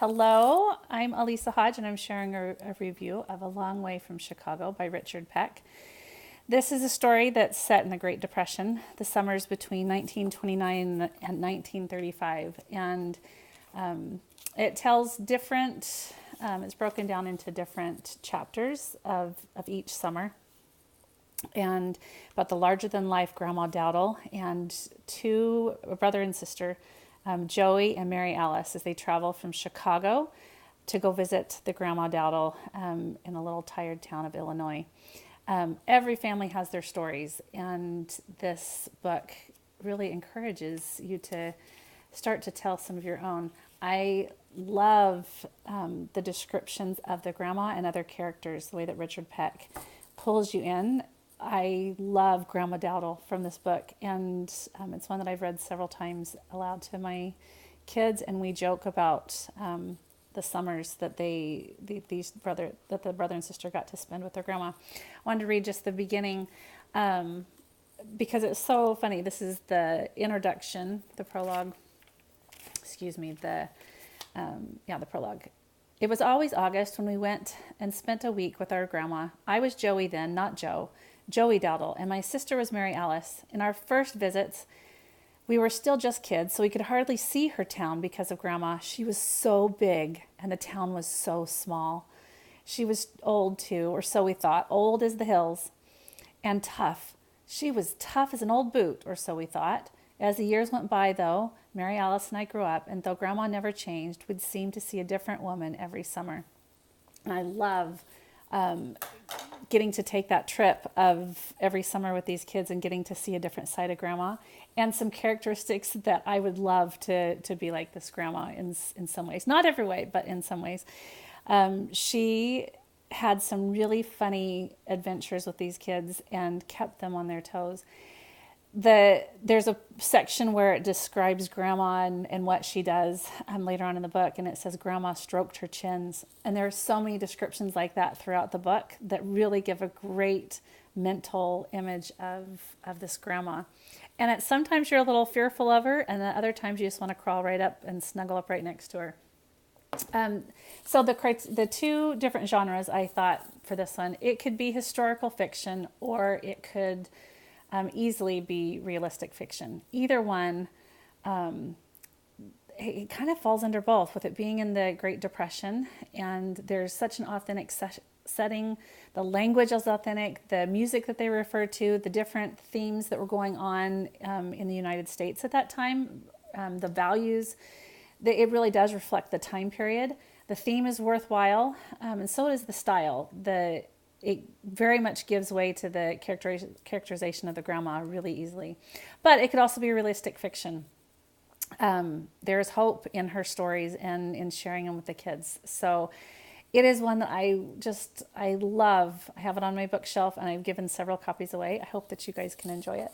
Hello, I'm Elisa Hodge, and I'm sharing a review of A Long Way from Chicago by Richard Peck. This is a story that's set in the Great Depression, the summers between 1929 and 1935, and it tells different, it's broken down into different chapters of each summer, and about the larger-than-life Grandma Dowdle and a brother and sister, Joey and Mary Alice, as they travel from Chicago to go visit the Grandma Dowdle in a little tired town of Illinois. Every family has their stories, and this book really encourages you to start to tell some of your own. I love the descriptions of the grandma and other characters, the way that Richard Peck pulls you in. I love Grandma Dowdle from this book, and it's one that I've read several times aloud to my kids, and we joke about the summers that the brother and sister got to spend with their grandma. I wanted to read just the beginning because it's so funny. This is the introduction, the prologue. Excuse me, the prologue. It was always August when we went and spent a week with our grandma. I was Joey then, not Joe. Joey Dowdle, and my sister was Mary Alice. In our first visits, we were still just kids, so we could hardly see her town because of Grandma. She was so big, and the town was so small. She was old, too, or so we thought, old as the hills, and tough. She was tough as an old boot, or so we thought. As the years went by, though, Mary Alice and I grew up, and though Grandma never changed, we'd seem to see a different woman every summer. And I love getting to take that trip of every summer with these kids and getting to see a different side of Grandma and some characteristics that I would love to be like this grandma in some ways. Not every way, but in some ways. She had some really funny adventures with these kids and kept them on their toes. There's a section where it describes Grandma and what she does later on in the book, and it says Grandma stroked her chins. And there are so many descriptions like that throughout the book that really give a great mental image of this grandma. And sometimes you're a little fearful of her, and then other times you just want to crawl right up and snuggle up right next to her. So the two different genres I thought for this one, it could be historical fiction or it could easily be realistic fiction. Either one, it kind of falls under both, with it being in the Great Depression, and there's such an authentic setting. The language is authentic, the music that they refer to, the different themes that were going on in the United States at that time, the values, it really does reflect the time period. The theme is worthwhile, and so is the style. It very much gives way to the characterization of the grandma really easily. But it could also be realistic fiction. There's hope in her stories and in sharing them with the kids. So it is one that I love. I have it on my bookshelf, and I've given several copies away. I hope that you guys can enjoy it.